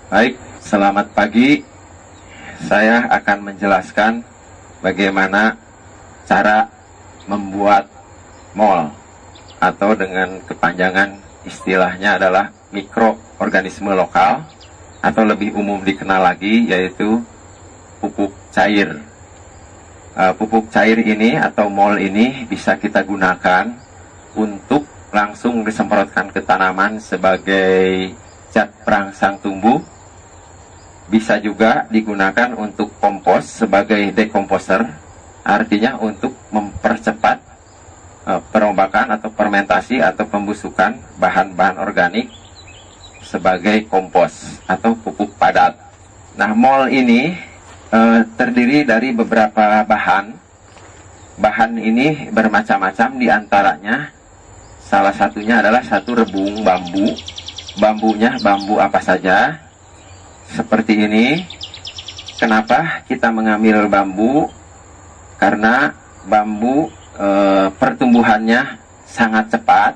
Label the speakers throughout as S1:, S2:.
S1: Baik, selamat pagi. Saya akan menjelaskan bagaimana cara membuat mol atau dengan kepanjangan istilahnya adalah mikroorganisme lokal atau lebih umum dikenal lagi yaitu pupuk cair. Pupuk cair ini atau mol ini bisa kita gunakan untuk langsung disemprotkan ke tanaman sebagai zat perangsang tumbuh. Bisa juga digunakan untuk kompos sebagai dekomposer, artinya untuk mempercepat perombakan atau fermentasi atau pembusukan bahan-bahan organik sebagai kompos atau pupuk padat. Nah, mol ini terdiri dari beberapa bahan. Bahan ini bermacam-macam, diantaranya salah satunya adalah satu rebung bambu. Bambunya bambu apa saja? Seperti ini. Kenapa kita mengambil bambu? Karena bambu pertumbuhannya sangat cepat,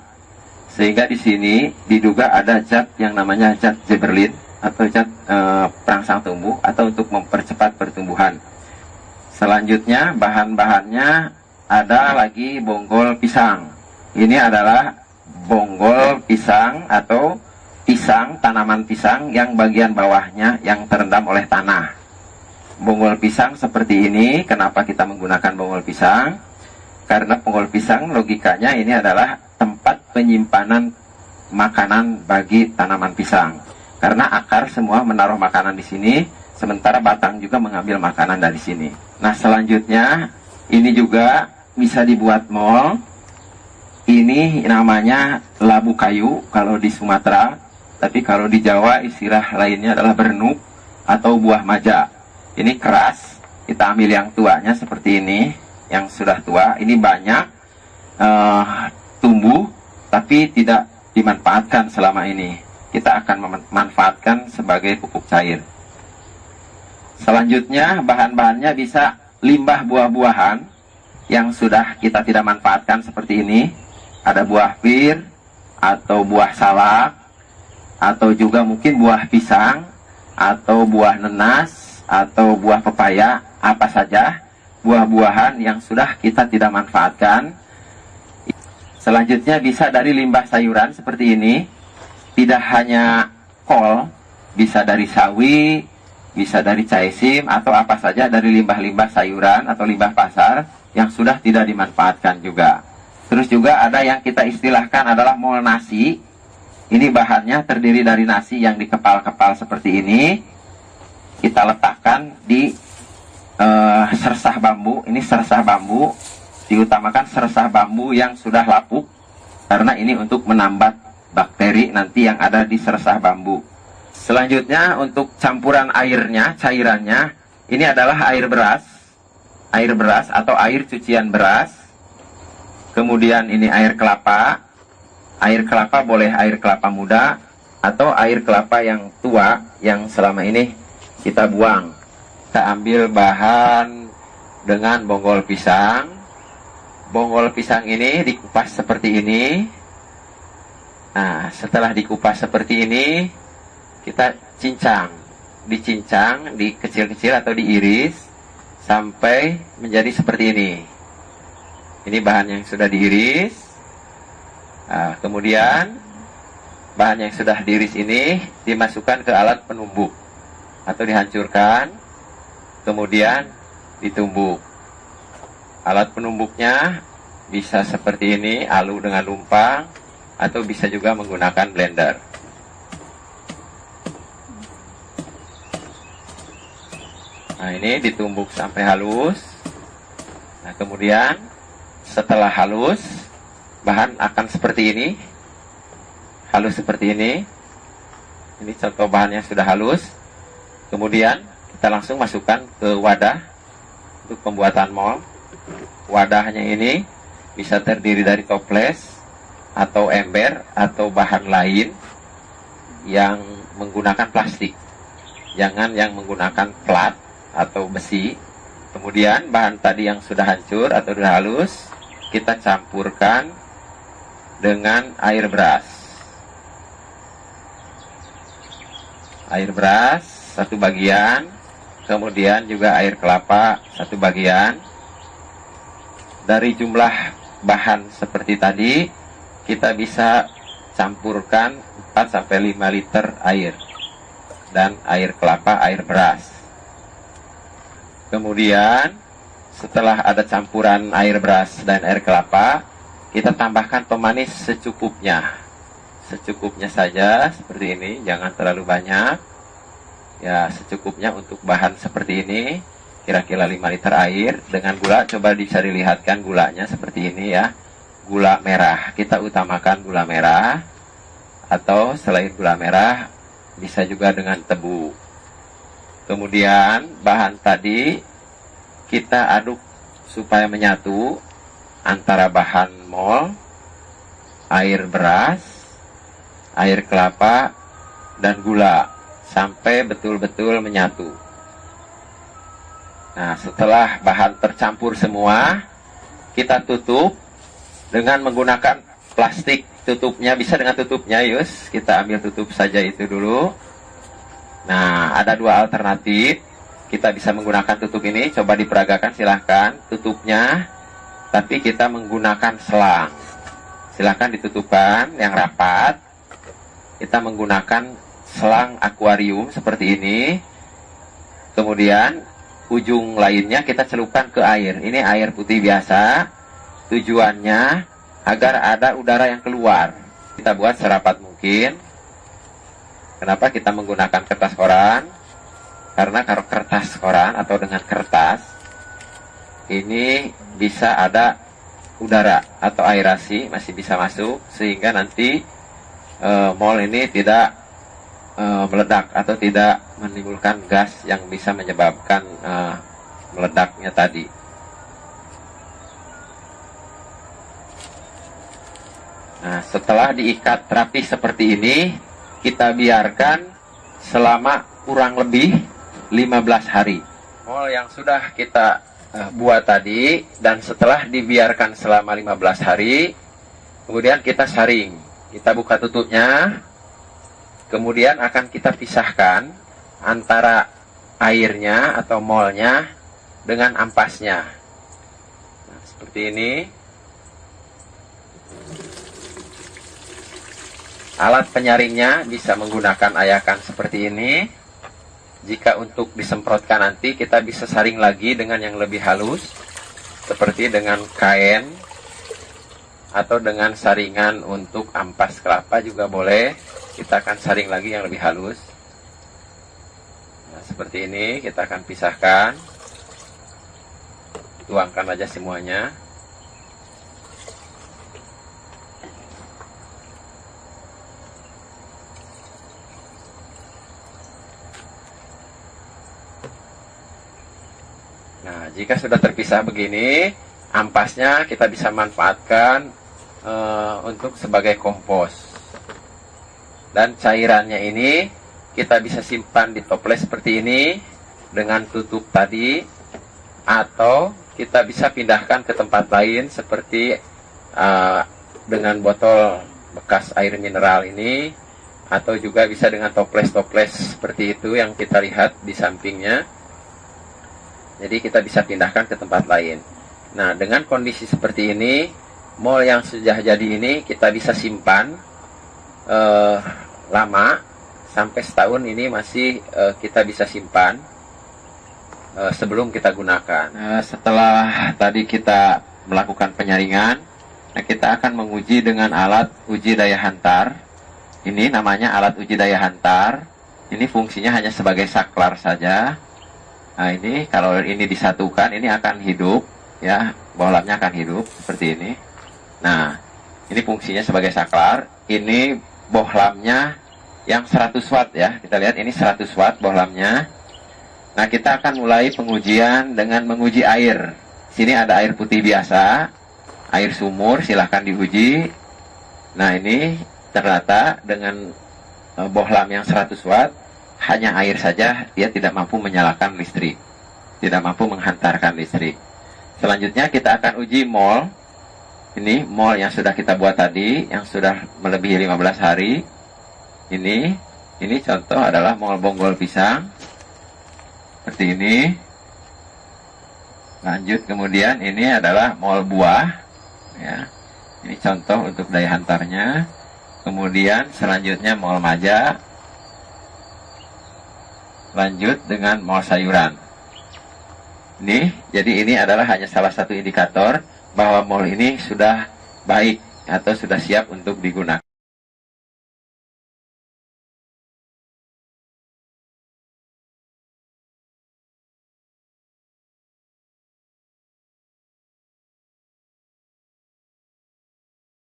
S1: sehingga di sini diduga ada zat yang namanya zat gibberellin atau zat perangsang tumbuh atau untuk mempercepat pertumbuhan. Selanjutnya bahan-bahannya ada lagi bonggol pisang. Ini adalah bonggol pisang atau pisang, tanaman pisang yang bagian bawahnya yang terendam oleh tanah. Bonggol pisang seperti ini. Kenapa kita menggunakan bonggol pisang? Karena bonggol pisang logikanya ini adalah tempat penyimpanan makanan bagi tanaman pisang. Karena akar semua menaruh makanan di sini, sementara batang juga mengambil makanan dari sini. Nah, selanjutnya ini juga bisa dibuat mol. Ini namanya labu kayu kalau di Sumatera. Tapi kalau di Jawa istilah lainnya adalah bernuk atau buah maja. Ini keras, kita ambil yang tuanya seperti ini, yang sudah tua. Ini banyak tumbuh, tapi tidak dimanfaatkan selama ini. Kita akan memanfaatkan sebagai pupuk cair. Selanjutnya bahan-bahannya bisa limbah buah-buahan yang sudah kita tidak manfaatkan seperti ini. Ada buah pir atau buah salak, atau juga mungkin buah pisang, atau buah nenas, atau buah pepaya, apa saja buah-buahan yang sudah kita tidak manfaatkan. Selanjutnya bisa dari limbah sayuran seperti ini. Tidak hanya kol, bisa dari sawi, bisa dari caisim, atau apa saja dari limbah-limbah sayuran atau limbah pasar yang sudah tidak dimanfaatkan juga. Terus juga ada yang kita istilahkan adalah mol nasi. Ini bahannya terdiri dari nasi yang dikepal-kepal seperti ini. Kita letakkan di sersah bambu. Ini sersah bambu. Diutamakan sersah bambu yang sudah lapuk, karena ini untuk menambat bakteri nanti yang ada di sersah bambu. Selanjutnya untuk campuran airnya, cairannya, ini adalah air beras. Air beras atau air cucian beras. Kemudian ini air kelapa. Air kelapa boleh air kelapa muda atau air kelapa yang tua yang selama ini kita buang. Kita ambil bahan dengan bonggol pisang. Bonggol pisang ini dikupas seperti ini. Nah, setelah dikupas seperti ini, kita cincang. Dicincang, dikecil-kecil atau diiris sampai menjadi seperti ini. Ini bahan yang sudah diiris. Nah, kemudian bahan yang sudah diiris ini dimasukkan ke alat penumbuk atau dihancurkan, kemudian ditumbuk. Alat penumbuknya bisa seperti ini, alu dengan lumpang, atau bisa juga menggunakan blender. Nah, ini ditumbuk sampai halus. Nah, kemudian setelah halus, bahan akan seperti ini, halus seperti ini. Ini contoh bahan yang sudah halus. Kemudian kita langsung masukkan ke wadah untuk pembuatan mol. Wadahnya ini bisa terdiri dari toples atau ember atau bahan lain yang menggunakan plastik. Jangan yang menggunakan plat atau besi. Kemudian bahan tadi yang sudah hancur atau sudah halus kita campurkan dengan air beras. air beras 1 bagian, kemudian juga air kelapa 1 bagian. Dari jumlah bahan seperti tadi, kita bisa campurkan 4-5 liter air dan air kelapa, air beras. Kemudian setelah ada campuran air beras dan air kelapa, kita tambahkan pemanis secukupnya. Secukupnya saja seperti ini, jangan terlalu banyak. Ya, secukupnya untuk bahan seperti ini. Kira-kira 5 liter air dengan gula. Coba bisa dilihatkan gulanya seperti ini ya. Gula merah, kita utamakan gula merah. Atau selain gula merah, bisa juga dengan tebu. Kemudian bahan tadi kita aduk supaya menyatu antara bahan mol, air beras, air kelapa, dan gula sampai betul-betul menyatu. Nah, setelah bahan tercampur semua, kita tutup dengan menggunakan plastik. Tutupnya bisa dengan tutupnya, Yus. Kita ambil tutup saja itu dulu. Nah, ada 2 alternatif. Kita bisa menggunakan tutup ini. Coba diperagakan, silahkan. Tutupnya, tapi kita menggunakan selang. Silahkan ditutupkan yang rapat. Kita menggunakan selang akuarium seperti ini. Kemudian ujung lainnya kita celupkan ke air. Ini air putih biasa. Tujuannya agar ada udara yang keluar. Kita buat serapat mungkin. Kenapa kita menggunakan kertas koran? Karena kalau kertas koran atau dengan kertas, ini bisa ada udara atau aerasi masih bisa masuk, sehingga nanti mol ini tidak meledak atau tidak menimbulkan gas yang bisa menyebabkan meledaknya tadi. Nah, setelah diikat rapi seperti ini, kita biarkan selama kurang lebih 15 hari. Mol yang sudah kita buat tadi, dan setelah dibiarkan selama 15 hari, kemudian kita saring. Kita buka tutupnya, kemudian akan kita pisahkan antara airnya atau molnya dengan ampasnya. Nah, seperti ini. Alat penyaringnya bisa menggunakan ayakan seperti ini. Jika untuk disemprotkan nanti, kita bisa saring lagi dengan yang lebih halus, seperti dengan kain atau dengan saringan untuk ampas kelapa juga boleh. Kita akan saring lagi yang lebih halus. Nah, seperti ini kita akan pisahkan. Tuangkan aja semuanya. Nah, jika sudah terpisah begini, ampasnya kita bisa manfaatkan untuk sebagai kompos. Dan cairannya ini kita bisa simpan di toples seperti ini dengan tutup tadi, atau kita bisa pindahkan ke tempat lain seperti dengan botol bekas air mineral ini, atau juga bisa dengan toples-toples seperti itu yang kita lihat di sampingnya. Jadi kita bisa pindahkan ke tempat lain. Nah, dengan kondisi seperti ini, mol yang sudah jadi ini kita bisa simpan lama, sampai setahun ini masih kita bisa simpan sebelum kita gunakan. Setelah tadi kita melakukan penyaringan, nah kita akan menguji dengan alat uji daya hantar. Ini namanya alat uji daya hantar. Ini fungsinya hanya sebagai saklar saja. Nah, ini kalau ini disatukan, ini akan hidup, ya, bohlamnya akan hidup seperti ini. Nah, ini fungsinya sebagai saklar. Ini bohlamnya yang 100 watt ya. Kita lihat ini 100 watt bohlamnya. Nah, kita akan mulai pengujian dengan menguji air. Sini ada air putih biasa, air sumur, silahkan diuji. Nah, ini ternyata dengan bohlam yang 100 watt, hanya air saja, dia tidak mampu menyalakan listrik, tidak mampu menghantarkan listrik. Selanjutnya kita akan uji mol. Ini mol yang sudah kita buat tadi, yang sudah melebihi 15 hari. Ini Ini contoh adalah mall bonggol pisang. Seperti ini. Lanjut kemudian ini adalah mall buah. Ya. Ini contoh untuk daya hantarnya. Kemudian selanjutnya mall maja. Lanjut dengan mall sayuran. Jadi ini adalah hanya salah satu indikator bahwa mall ini sudah baik atau sudah siap untuk digunakan.